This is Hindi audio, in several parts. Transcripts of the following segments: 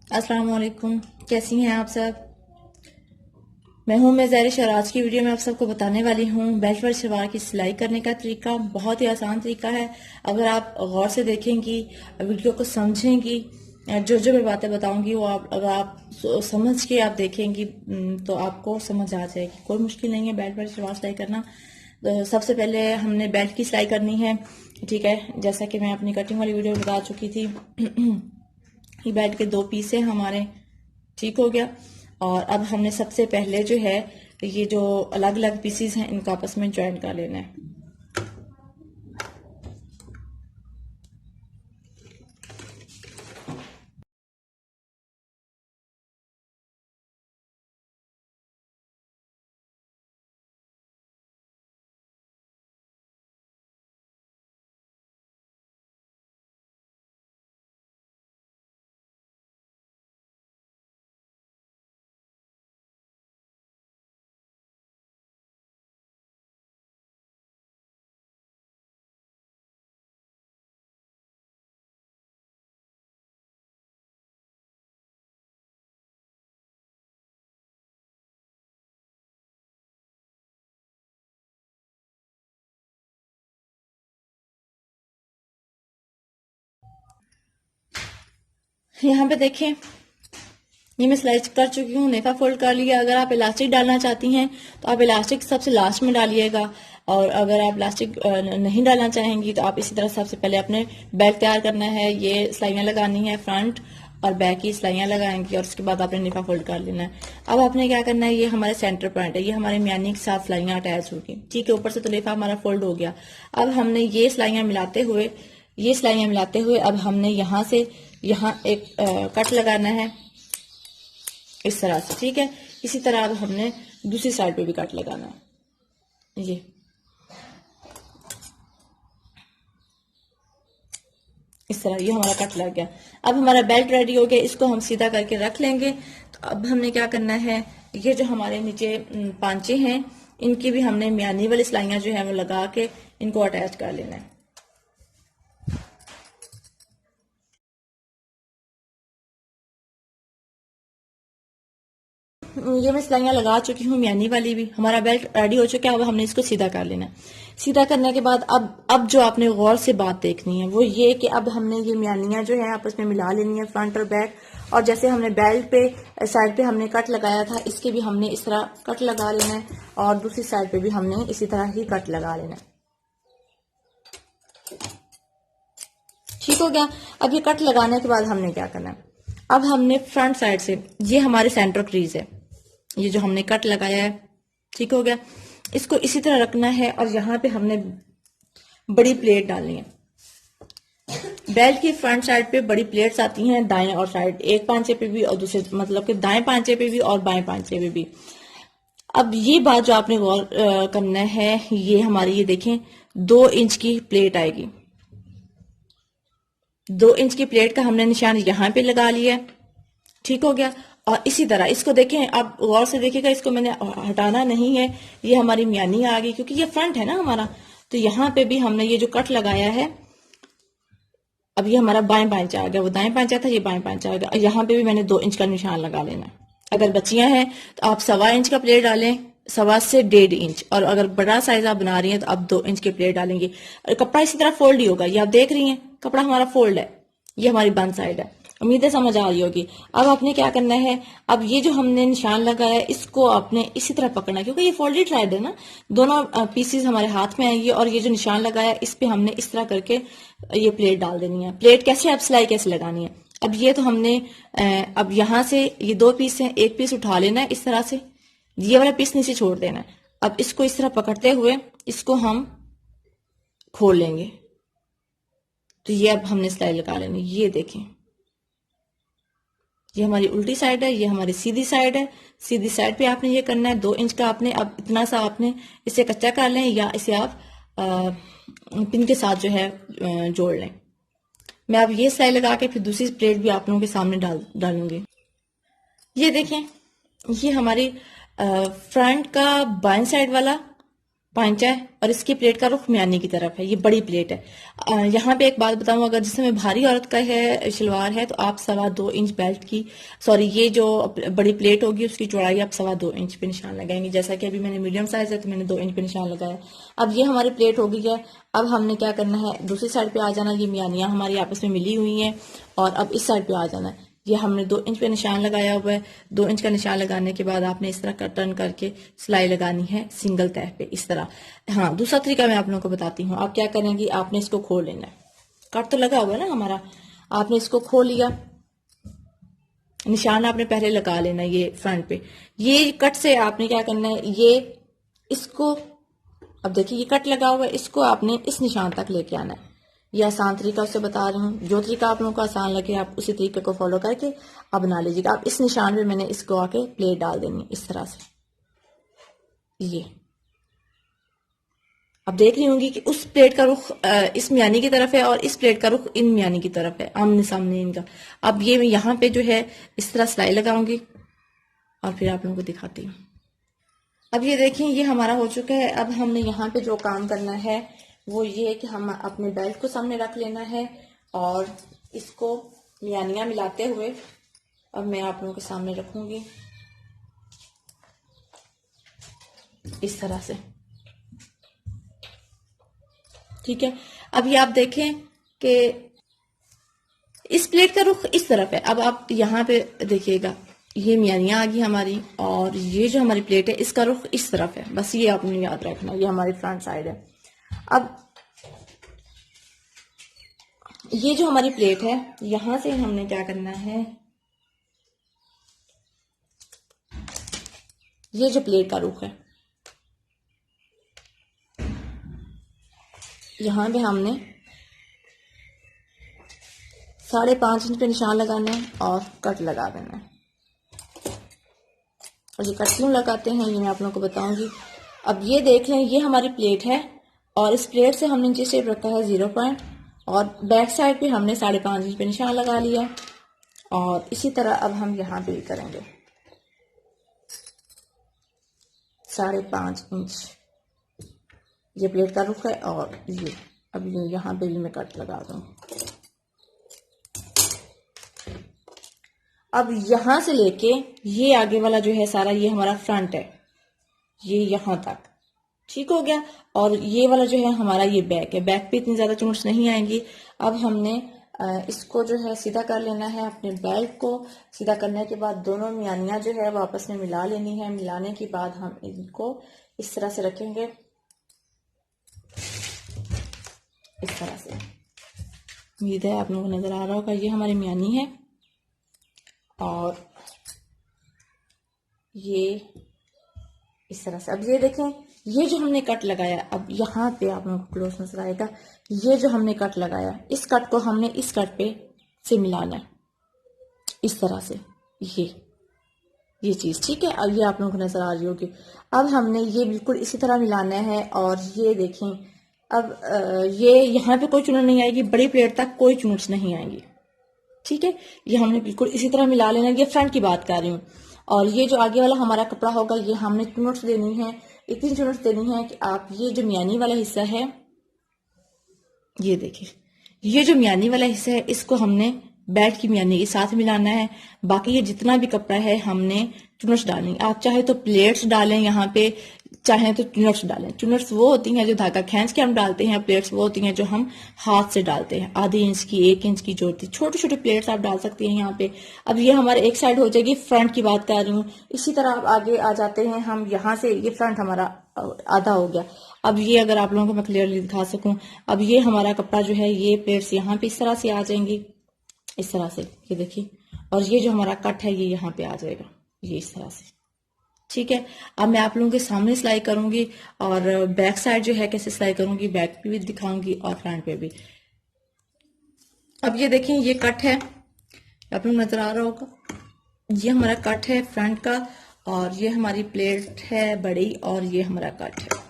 अस्सलाम वालेकुम। कैसी हैं आप सब? मैं हूं मैं ज़हरा शहर। आज की वीडियो में आप सबको बताने वाली हूं बेल्ट वाली शलवार की सिलाई करने का तरीका। बहुत ही आसान तरीका है। अगर आप गौर से देखेंगी, वीडियो को समझेंगी, जो जो मैं बातें बताऊंगी वो आप अगर आप समझ के आप देखेंगी तो आपको समझ आ जाएगी। कोई मुश्किल नहीं है बेल्ट वाली शलवार सिलाई करना। तो सबसे पहले हमने बेल्ट की सिलाई करनी है, ठीक है। जैसा कि मैं अपनी कटिंग वाली वीडियो में बता चुकी थी। ये बेल्ट के 2 पीस है हमारे, ठीक हो गया। और अब हमने सबसे पहले जो है ये जो अलग अलग पीसीज हैं इनको आपस में ज्वाइन कर लेना है। यहाँ पे देखें, ये मैं सिलाई कर चुकी हूँ, नेफा फोल्ड कर लिया। अगर आप इलास्टिक डालना चाहती हैं तो आप इलास्टिक सबसे लास्ट में डालिएगा, और अगर आप इलास्टिक नहीं डालना चाहेंगी तो आप इसी तरह सबसे पहले अपने बेल्ट तैयार करना है। ये सिलाइयाँ लगानी है, फ्रंट और बैक की सिलाइयाँ लगाएंगी और उसके बाद आपने नेफा फोल्ड कर लेना है। अब आपने क्या करना है, ये हमारे सेंटर पॉइंट है, ये हमारे म्यानी के साथ सिलाइयाँ अटैच होगी, ठीक है। ऊपर से तो नेफा हमारा फोल्ड हो गया। अब हमने ये सिलाइयाँ मिलाते हुए अब हमने यहाँ से यहाँ एक कट लगाना है इस तरह से, ठीक है। इसी तरह अब हमने दूसरी साइड पे भी कट लगाना है। ये इस तरह ये हमारा कट लग गया। अब हमारा बेल्ट रेडी हो गया, इसको हम सीधा करके रख लेंगे। तो अब हमने क्या करना है, ये जो हमारे नीचे पांचे हैं इनकी भी हमने म्यानी वाली सिलाइयाँ जो है वो लगा के इनको अटैच कर लेना है। ये मैं सिलाइयाँ लगा चुकी हूँ, म्यानी वाली भी। हमारा बेल्ट रेडी हो चुका है। अब हमने इसको सीधा कर लेना है। सीधा करने के बाद अब जो आपने गौर से बात देखनी है वो ये कि अब हमने ये म्यानियाँ जो है आपस में मिला लेनी है, फ्रंट और बैक। और जैसे हमने बेल्ट पे साइड पे हमने कट लगाया था, इसके भी हमने इस तरह कट लगा लेना है, और दूसरी साइड पे भी हमने इसी तरह ही कट लगा लेना है, ठीक हो गया। अब ये कट लगाने के बाद हमने क्या करना है, अब हमने फ्रंट साइड से, ये हमारे सेंटर क्रीज है, ये जो हमने कट लगाया है, ठीक हो गया। इसको इसी तरह रखना है और यहाँ पे हमने बड़ी प्लेट डालनी है। बेल्ट की फ्रंट साइड पे बड़ी प्लेट्स आती हैं, दाएं और साइड, एक पांचे पे भी और दूसरे मतलब कि दाएं पांचे पे भी और बाएं पांचे पे भी। अब ये बात जो आपने गौर करना है, ये हमारी ये देखें 2 इंच की प्लेट आएगी। 2 इंच की प्लेट का हमने निशान यहाँ पे लगा लिया, ठीक हो गया। और इसी तरह इसको देखें, आप गौर से देखिएगा, इसको मैंने हटाना नहीं है। ये हमारी म्यानी आ गई क्योंकि ये फ्रंट है ना हमारा, तो यहाँ पे भी हमने ये जो कट लगाया है, अब ये हमारा बाएं पांचा आ गया, वो दाएं पांचा था, ये बाएं पांचा आ गया। यहाँ पे भी मैंने 2 इंच का निशान लगा लेना। अगर बच्चियां हैं तो आप 1.25 इंच का प्लेट डालें, 1.25 से 1.5 इंच। और अगर बड़ा साइज आप बना रही हैं तो आप 2 इंच के प्लेट डालेंगे। और कपड़ा इसी तरह फोल्ड ही होगा, ये आप देख रही हैं कपड़ा हमारा फोल्ड है, ये हमारी बंद साइड है। उम्मीद है समझ आ रही होगी। अब आपने क्या करना है, अब ये जो हमने निशान लगाया है इसको आपने इसी तरह पकड़ना है, क्योंकि ये फोल्डेड साइड है ना, दोनों पीसीज हमारे हाथ में आएंगे। और ये जो निशान लगाया है इस पे हमने इस तरह करके ये प्लेट डाल देनी है। प्लेट कैसे, अब सिलाई कैसे लगानी है। अब ये तो हमने अब यहाँ से ये 2 पीस हैं, एक पीस उठा लेना है इस तरह से, ये वाला पीस नीचे छोड़ देना है। अब इसको इस तरह पकड़ते हुए इसको हम खोल लेंगे। तो ये अब हमने सिलाई लगा लेनी। ये देखें, ये हमारी उल्टी साइड है, ये हमारी सीधी साइड है। सीधी साइड पे आपने ये करना है, 2 इंच का आपने अब इतना सा आपने इसे कच्चा कर लें या इसे आप पिन के साथ जो है जोड़ लें। मैं अब ये सिलाई लगा के फिर दूसरी प्लेट भी आप लोगों के सामने डालूंगी। ये देखें, ये हमारी फ्रंट का बाएं साइड वाला पांचा है और इसकी प्लेट का रुख म्यानी की तरफ है, ये बड़ी प्लेट है। यहाँ पे एक बात बताऊं, अगर जिसमें भारी औरत का है शलवार है तो आप 2.25 इंच बेल्ट की, सॉरी ये जो बड़ी प्लेट होगी उसकी चौड़ाई आप 2.25 इंच पे निशान लगाएंगे। जैसा कि अभी मैंने मीडियम साइज है तो मैंने 2 इंच पे निशान लगाया। अब ये हमारी प्लेट हो गई है। अब हमने क्या करना है, दूसरी साइड पे आ जाना, ये म्यानियां हमारी आपस में मिली हुई हैं और अब इस साइड पे आ जाना है। ये हमने 2 इंच पे निशान लगाया हुआ है। 2 इंच का निशान लगाने के बाद आपने इस तरह टर्न करके सिलाई लगानी है सिंगल तह पे, इस तरह। हाँ, दूसरा तरीका मैं आप लोगों को बताती हूँ। आप क्या करेंगे, आपने इसको खोल लेना है, कट तो लगा हुआ है ना हमारा, आपने इसको खोल लिया, निशान आपने पहले लगा लेना है ये फ्रंट पे। ये कट से आपने क्या करना है, ये इसको, अब देखिए ये कट लगा हुआ है, इसको आपने इस निशान तक लेके आना है। ये आसान तरीका उससे बता रही हूँ, जो तरीका आप लोगों को आसान लगे आप उसी तरीके को फॉलो करके आप बना लीजिएगा। आप इस निशान पे मैंने इसको आके प्लेट डाल देनी है इस तरह से। ये अब देख रही होंगी कि उस प्लेट का रुख इस म्यानी की तरफ है और इस प्लेट का रुख इन म्यानी की तरफ है, आमने सामने इनका। अब ये मैं यहाँ पे जो है इस तरह सिलाई लगाऊंगी और फिर आप लोगों को दिखाती हूँ। अब ये देखें ये हमारा हो चुका है। अब हमने यहाँ पे जो काम करना है वो ये है कि हम अपने बेल्ट को सामने रख लेना है और इसको म्यानियां मिलाते हुए अब मैं आप लोगों के सामने रखूंगी इस तरह से, ठीक है। अब ये आप देखें कि इस प्लेट का रुख इस तरफ है। अब आप यहाँ पे देखिएगा ये म्यानियां आ गई हमारी और ये जो हमारी प्लेट है इसका रुख इस तरफ है, बस ये आपने याद रखना, ये हमारी फ्रंट साइड है। अब ये जो हमारी प्लेट है यहां से हमने क्या करना है, ये जो प्लेट का रुख है यहां पे हमने 5.5 इंच पे निशान लगाना है और कट लगा देना है। और ये कट क्यों लगाते हैं ये मैं आप लोगों को बताऊंगी। अब ये देख लें ये हमारी प्लेट है और इस प्लेट से हमने नीचे शेप रखा है 0 पॉइंट और बैक साइड पे हमने 5.5 इंच पे निशान लगा लिया और इसी तरह अब हम यहाँ पे भी करेंगे 5.5 इंच, ये प्लेट का रुख है और ये अब ये यहाँ पे भी मैं कट लगा दूँ। अब यहां से लेके ये आगे वाला जो है सारा ये हमारा फ्रंट है, ये यहां तक ठीक हो गया। और ये वाला जो है हमारा ये बैक है, बैक पे इतनी ज्यादा चुनट्स नहीं आएंगी। अब हमने इसको जो है सीधा कर लेना है, अपने बेल्ट को सीधा करने के बाद दोनों म्यानियां जो है वापस में मिला लेनी है। मिलाने के बाद हम इनको इस तरह से रखेंगे, इस तरह से। उम्मीद है आप लोगों को नजर आ रहा होगा, ये हमारी म्यानी है और ये इस तरह से। अब ये देखें ये जो हमने कट लगाया, अब यहाँ पे आप लोगों को क्लोज नजर आएगा, ये जो हमने कट लगाया इस कट को हमने इस कट पे से मिलाना है इस तरह से, ये चीज ठीक है। अब ये आप लोगों को नजर आ रही होगी। अब हमने ये बिल्कुल इसी तरह मिलाना है और ये देखें अब ये यहाँ पे कोई चुनट नहीं आएगी, बड़ी प्लेट तक कोई चुनट्स नहीं आएंगी, ठीक है। ये हमने बिल्कुल इसी तरह मिला लेना, ये फ्रंट की बात कर रही हूँ। और ये जो आगे वाला हमारा कपड़ा होगा ये हमने चुनट्स देनी है, इतनी चुनट्स देनी है कि आप ये जो म्यानी वाला हिस्सा है ये देखिए, ये जो म्यानी वाला हिस्सा है इसको हमने बेल्ट की म्यानी के साथ मिलाना है। बाकी ये जितना भी कपड़ा है हमने चुनट्स डालनी, आप चाहे तो प्लेट्स डालें यहाँ पे, चाहे तो चुनट्स डालें। चुनट्स वो होती हैं जो धागा खींच के हम डालते हैं, प्लेट्स वो होती हैं जो हम हाथ से डालते हैं, आधे इंच की 1 इंच की जो होती है छोटी छोटी प्लेट्स आप डाल सकती हैं यहाँ पे। अब ये हमारे एक साइड हो जाएगी, फ्रंट की बात कर रही हूँ। इसी तरह आप आगे आ जाते हैं हम यहाँ से, ये फ्रंट हमारा आधा हो गया। अब ये अगर आप लोगों को मैं क्लियरली दिखा सकूं, अब ये हमारा कपड़ा जो है ये प्लेट्स यहाँ पे इस तरह से आ जाएंगी, इस तरह से, ये देखिए। और ये जो हमारा कट है ये यहाँ पे आ जाएगा, ये इस तरह से, ठीक है। अब मैं आप लोगों के सामने सिलाई करूंगी और बैक साइड जो है कैसे सिलाई करूंगी, बैक पे भी दिखाऊंगी और फ्रंट पे भी। अब ये देखें ये कट है, आप लोग नजर आ रहा होगा, ये हमारा कट है फ्रंट का और ये हमारी प्लेट है बड़ी और ये हमारा कट है।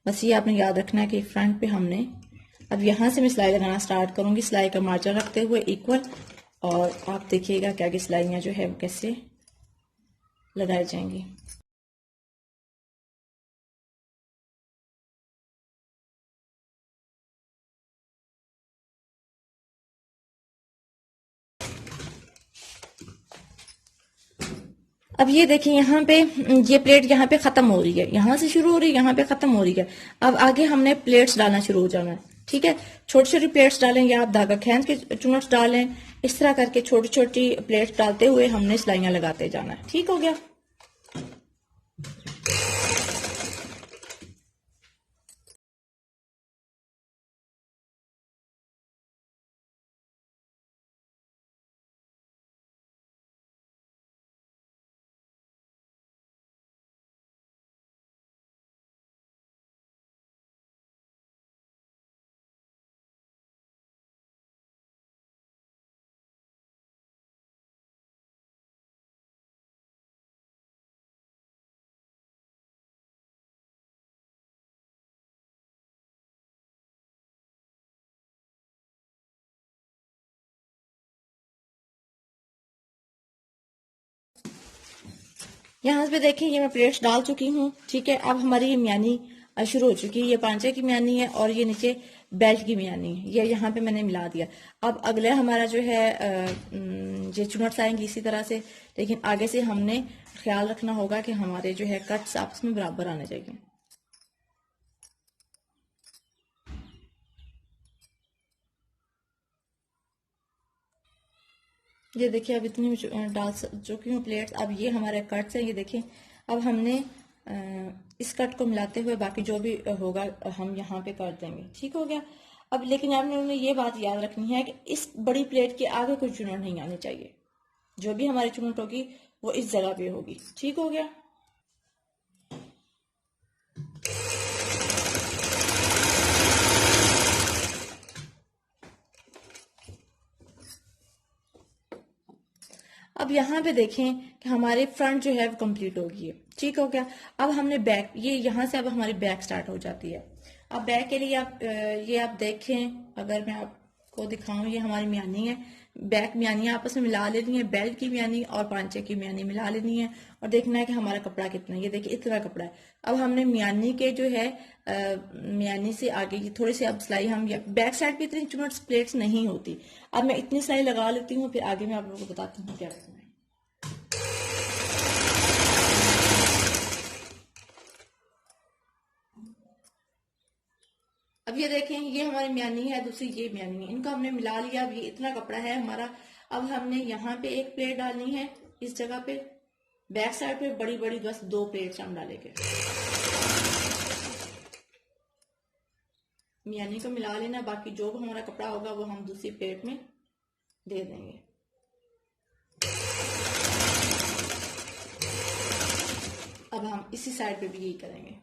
बस ये आपने याद रखना है कि फ्रंट पे हमने, अब यहाँ से मैं सिलाई लगाना स्टार्ट करूंगी, सिलाई का मार्जिन रखते हुए इक्वल, और आप देखिएगा कि आगे सिलाइयाँ जो है वो कैसे लगाई जाएंगी। अब ये देखिए यहाँ पे ये प्लेट यहाँ पे खत्म हो रही है, यहाँ से शुरू हो रही है, यहाँ पे खत्म हो रही है। अब आगे हमने प्लेट्स डालना शुरू हो जाना है, ठीक है। छोटी छोटी प्लेट्स डालें या आप धागा खींच के चुनट्स डालें, इस तरह करके छोटी छोटी प्लेट्स डालते हुए हमने सिलाइयां लगाते जाना है। ठीक हो गया। यहाँ पे देखिए ये मैं प्लेट्स डाल चुकी हूँ, ठीक है। अब हमारी ये मियानी शुरू हो चुकी है। ये पांचे की मियानी है और ये नीचे बेल्ट की मियानी है, ये यहाँ पे मैंने मिला दिया। अब अगले हमारा जो है ये चुनट्स आएंगी इसी तरह से, लेकिन आगे से हमने ख्याल रखना होगा कि हमारे जो है कट्स आपस में बराबर आने चाहिए। ये देखिए अब इतनी डाल चुकी हूँ प्लेट्स। अब ये हमारे कट्स हैं, ये देखिए। अब हमने इस कट को मिलाते हुए बाकी जो भी होगा हम यहाँ पे कर देंगे, ठीक हो गया। अब लेकिन आपने ये बात याद रखनी है कि इस बड़ी प्लेट के आगे कोई चुनट नहीं आनी चाहिए। जो भी हमारी चुनट होगी वो इस जगह पे होगी, ठीक हो गया। अब यहाँ पे देखें कि हमारे फ्रंट जो है वो कंप्लीट हो गई है, ठीक हो गया। अब हमने बैक, ये यहाँ से अब हमारी बैक स्टार्ट हो जाती है। अब बैक के लिए आप ये आप देखें, अगर मैं आपको दिखाऊं, ये हमारी मियानी है। बैक मियानी आपस में मिला लेनी है, बेल्ट की मियानी और पांचे की मियानी मिला लेनी है और देखना है कि हमारा कपड़ा कितना है। ये देखिए इतना कपड़ा है। अब हमने मियानी के जो है मियानी से आगे की थोड़ी सी अब सिलाई हम बैक साइड पे इतनी चुनट प्लेट्स नहीं होती। अब मैं इतनी सिलाई लगा लेती हूँ, फिर आगे मैं आप लोगों को बताती हूँ क्या करना है। अब ये देखें, ये हमारी मियानी है, दूसरी ये मियानी है, इनको हमने मिला लिया। अब ये इतना कपड़ा है हमारा। अब हमने यहाँ पे एक प्लेट डालनी है इस जगह पे, बैक साइड पे बड़ी बड़ी बस 2 प्लेट्स हम डालेंगे। मियानी को मिला लेना, बाकी जो भी हमारा कपड़ा होगा वो हम दूसरी प्लेट में दे देंगे। अब हम इसी साइड पे भी यही करेंगे।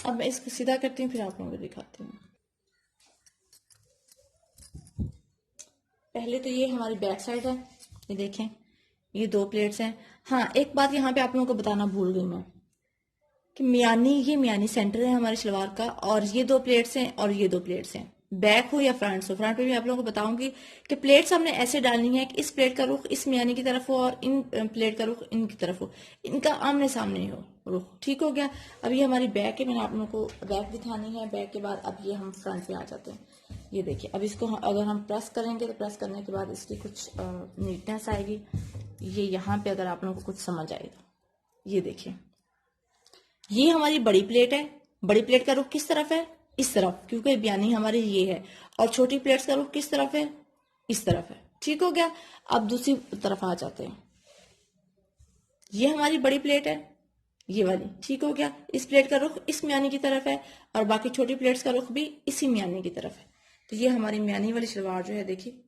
अब मैं इसको सीधा करती हूँ, फिर आप लोगों को दिखाती हूँ। पहले तो ये हमारी बैक साइड है, ये देखें, ये 2 प्लेट्स हैं। हाँ, एक बात यहाँ पे आप लोगों को बताना भूल गई मैं कि मियानी, ये मियानी सेंटर है हमारे शलवार का, और ये 2 प्लेट्स हैं और ये 2 प्लेट्स हैं। बैक हो या फ्रंट हो, फ्रंट पे भी आप लोगों को बताऊंगी कि प्लेट्स हमने ऐसे डालनी है कि इस प्लेट का रुख इस मियानी की तरफ हो और इन प्लेट का रुख इनकी तरफ हो, इनका आमने सामने हो रुख, ठीक हो गया। अब ये हमारी बैक है, मैंने आप लोगों को बैक दिखानी है। बैक के बाद अब ये हम फ्रंट पे आ जाते हैं। ये देखिए, अब इसको अगर हम प्रेस करेंगे तो प्रेस करने के बाद इसकी कुछ नीटनेस आएगी। ये यहाँ पे अगर आप लोगों को कुछ समझ आएगा, ये देखिए, ये हमारी बड़ी प्लेट है। बड़ी प्लेट का रुख किस तरफ है? इस तरफ, क्योंकि बयानी हमारी ये है। और छोटी प्लेट्स का रुख किस तरफ है? इस तरफ है, ठीक हो गया। अब दूसरी तरफ आ जाते हैं। ये हमारी बड़ी प्लेट है, ये वाली, ठीक हो गया। इस प्लेट का रुख इस मियानी की तरफ है और बाकी छोटी प्लेट्स का रुख भी इसी मियानी की तरफ है। तो ये हमारी मियानी वाली शलवार जो है, देखिए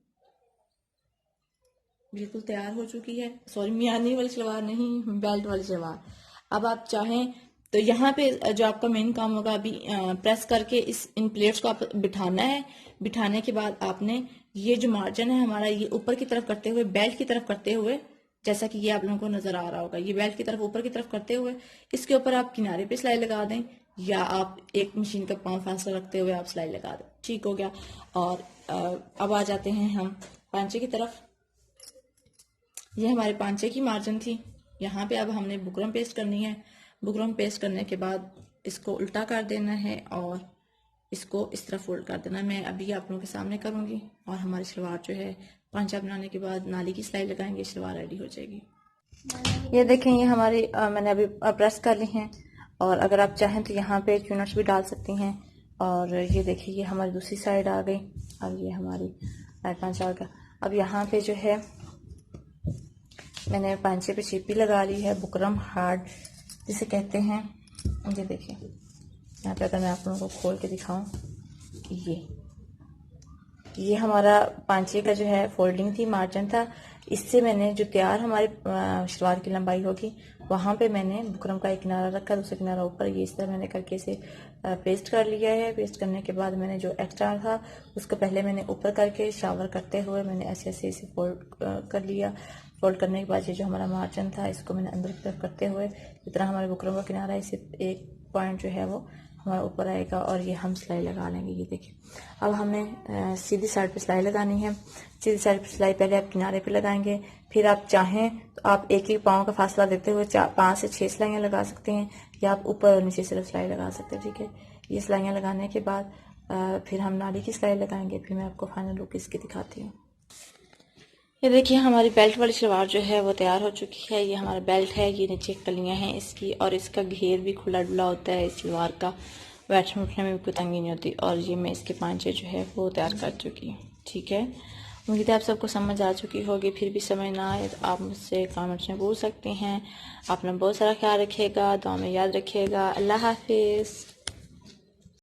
बिल्कुल तैयार हो चुकी है। सॉरी, मियानी वाली शलवार नहीं, बेल्ट वाली शलवार। अब आप चाहें तो यहाँ पे जो आपका मेन काम होगा, अभी प्रेस करके इन प्लेट्स को आप बिठाना है। बिठाने के बाद आपने ये जो मार्जिन है हमारा, ये ऊपर की तरफ करते हुए, बेल्ट की तरफ करते हुए जैसा कि ये आप लोगों को नजर आ रहा होगा। ये बेल्ट की तरफ ऊपर की तरफ करते हुए इसके ऊपर आप किनारे पे सिलाई लगा दें, या आप एक मशीन का पाँव फासला रखते हुए आप सिलाई लगा दें। ठीक हो गया। और अब आ जाते हैं हम पांचे की तरफ। ये हमारे पांचे की मार्जिन थी। यहाँ पे अब हमने बुकरम पेस्ट करनी है। बुकरम पेस्ट करने के बाद इसको उल्टा कर देना है और इसको इस तरफ फोल्ड कर देना। मैं अभी आप लोगों के सामने करूंगी और हमारी सलवार जो है पांचा बनाने के बाद नाली की सिलाई लगाएंगे, सलवार रेडी हो जाएगी। ये देखें, ये हमारी मैंने अभी प्रेस कर ली हैं, और अगर आप चाहें तो यहाँ पे चुनट्स भी डाल सकती हैं। और ये देखिए, ये हमारी दूसरी साइड आ गई। अब ये हमारी पांचा आ गया। अब यहाँ पे जो है मैंने पांचे पे चिप्पी लगा ली है, बुकरम हार्ड जिसे कहते हैं। ये देखिए, यहाँ पे अगर मैं आप लोगों को खोल के दिखाऊं, ये हमारा पांचे का जो है फोल्डिंग थी, मार्जिन था। इससे मैंने जो तैयार हमारे शलवार की लंबाई होगी वहाँ पे मैंने बुकरम का एक किनारा रखा, दूसरा किनारा ऊपर। ये इस तरह मैंने करके इसे पेस्ट कर लिया है। पेस्ट करने के बाद मैंने जो एक्स्ट्रा था उसको पहले मैंने ऊपर करके शावर करते हुए मैंने ऐसे ऐसे इसे फोल्ड कर लिया। फोल्ड करने के बाद ये जो हमारा मार्जिन था इसको मैंने अंदर की तरफ करते हुए, जितना हमारे बुकरम का किनारा है, इसे एक पॉइंट जो है वो हमारा ऊपर आएगा और ये हम सिलाई लगा लेंगे। ये देखिए, अब हमें सीधी साइड पे सिलाई लगानी है। सीधी साइड पे सिलाई पहले आप किनारे पे लगाएंगे, फिर आप चाहें तो आप एक ही पाँव का फासला देते हुए 5 से 6 सिलाइयाँ लगा सकते हैं, या आप ऊपर और नीचे सिर्फ सिलाई लगा सकते हैं। ठीक है, ये सिलाइयाँ लगाने के बाद फिर हम नाली की सिलाई लगाएंगे। फिर मैं आपको फाइनल लुक इसकी दिखाती हूँ। ये देखिए, हमारी बेल्ट वाली सलवार जो है वो तैयार हो चुकी है। ये हमारा बेल्ट है, ये नीचे कलियां हैं इसकी, और इसका घेर भी खुला डुला होता है इस सलवार का। बैठने उठने में भी कोई तंगी नहीं होती। और ये मैं इसके पांचे जो है वो तैयार कर चुकी हूँ। ठीक है, उम्मीद है आप सबको समझ आ चुकी होगी। फिर भी समझ ना आए तो आप मुझसे कमेंट्स में पूछ सकते हैं। अपना बहुत सारा ख्याल रखिएगा, दुआ में याद रखिएगा। अल्लाह हाफिज़।